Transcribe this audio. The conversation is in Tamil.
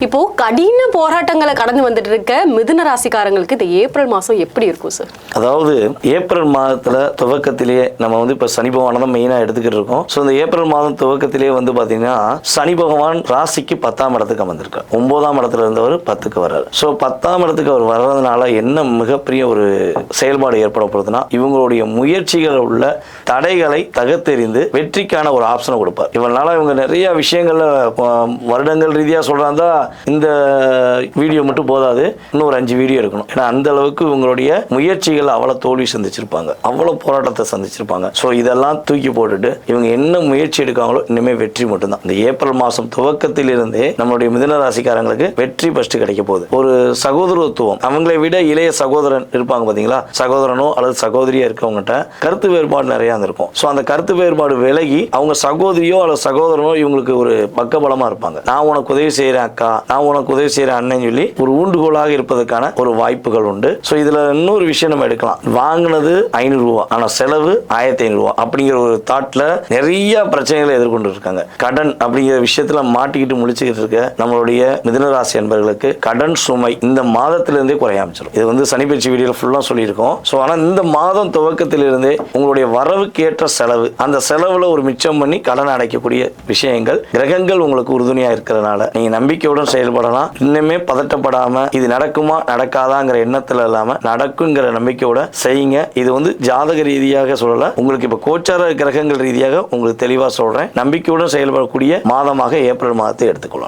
இப்போ கடின போராட்டங்களை கடந்து வந்துட்டு இருக்க மிதுன ராசிக்காரங்களுக்கு இந்த ஏப்ரல் மாசம் எப்படி இருக்கும் சார்? அதாவது ஏப்ரல் மாதத்துல துவக்கத்திலேயே நம்ம இப்ப சனி பகவானை தான் மெயினா எடுத்துக்கிட்டு இருக்கோம். ஸோ இந்த ஏப்ரல் மாதம் துவக்கத்திலேயே பாத்தீங்கன்னா சனி பகவான் ராசிக்கு 10ஆம் இடத்துக்கு வந்திருக்கார். 9ஆம் இடத்துல இருந்தவர் 10க்கு வர்றாரு. ஸோ 10ஆம் இடத்துக்கு அவர் வர்றதுனால என்ன மிகப்பெரிய ஒரு செயல்பாடு ஏற்பட போகுதுன்னா, இவங்களுடைய முயற்சிகள் உள்ள தடைகளை தகர்த்தெறிந்து வெற்றிக்கான ஒரு ஆப்ஷனை கொடுப்பார். இவனால இவங்க நிறைய விஷயங்கள்ல வருடங்கள் ரீதியா சொல்றாங்க, இந்த வீடியோ மட்டும் போதாது, இன்னும் ஒரு 5 வீடியோ இருக்கணும். ஏன்னா அந்த அளவுக்கு உங்களுடைய முயற்சிகள் அவ்வளவு தோல்வி சந்திச்சிருப்பாங்க, அவ்வளவு போராட்டத்தை சந்திச்சிருப்பாங்க. ஸோ இதெல்லாம் தூக்கி போட்டுட்டு இவங்க என்ன முயற்சி எடுக்காங்களோ இனிமே வெற்றி மட்டும்தான். இந்த ஏப்ரல் மாசம் துவக்கத்தில் இருந்தே நம்மளுடைய மிதுன ராசிக்காரங்களுக்கு வெற்றி ஃபர்ஸ்ட் கிடைக்க போகுது. ஒரு சகோதரத்துவம், அவங்களை விட இளைய சகோதரன் இருப்பாங்க பாத்தீங்களா, சகோதரனோ அல்லது சகோதரியா இருக்கவங்ககிட்ட கருத்து வேறுபாடு நிறைய இருக்கும். ஸோ அந்த கருத்து வேறுபாடு விலகி அவங்க சகோதரியோ அல்லது சகோதரனோ இவங்களுக்கு ஒரு பக்கபலமா இருப்பாங்க. நான் உனக்கு உதவி செய்யறேன் அக்கா, நான் உனக்கு உதவி செய்யறேன் அண்ணன் சொல்லி ஒரு ஊண்டுகோலாக இருப்பதற்கான ஒரு வாய்ப்புகள் உண்டு. ஸோ இதுல இன்னொரு விஷயம் நம்ம எடுக்கலாம். வாங்கினது 500 ரூபா, ஆனா செலவு 1500 ரூபா அப்படிங்கிற ஒரு தாட்ல நிறைய பிரச்சனைகளை எதிர்கொண்டு இருக்காங்க. கடன் அப்படிங்கிற விஷயத்துல மாட்டிக்கிட்டு முழிச்சுக்கிட்டு இருக்க நம்மளுடைய மிதுனராசி என்பவர்களுக்கு கடன் சுமை இந்த மாதத்திலிருந்தே குறைய ஆரம்பிச்சிடும். இது சனி பயிற்சி வீடியோல ஃபுல்லா சொல்லியிருக்கோம். ஸோ ஆனா இந்த மாதம் துவக்கத்திலிருந்தே உங்களுடைய வரவுக்கு ஏற்ற செலவு, அந்த செலவுல ஒரு மிச்சம் பண்ணி கடன் அடைக்கக்கூடிய விஷயங்கள் கிரகங்கள் உங்களுக்கு உறுதுணையா இருக்கிறதுனால நீங்க நம்பிக்கையுடன் செயல்படலாம். இன்னுமே பதட்டப்படாம இது நடக்குமா நடக்காதாங்கிற எண்ணத்துல இல்லாம நடக்குங்கிற நம்பிக்கையோட செய்யுங்க. இது ஜாதக ரீதியாக சொல்லல, உங்களுக்கு இப்ப கோச்சார கிரகங்கள் ரீதியாக உங்களுக்கு தெளிவா சொல்றேன். நம்பிக்கையுடன் செயல்படக்கூடிய மாதமாக ஏப்ரல் மாதத்தை எடுத்துக்கொள்ளலாம்.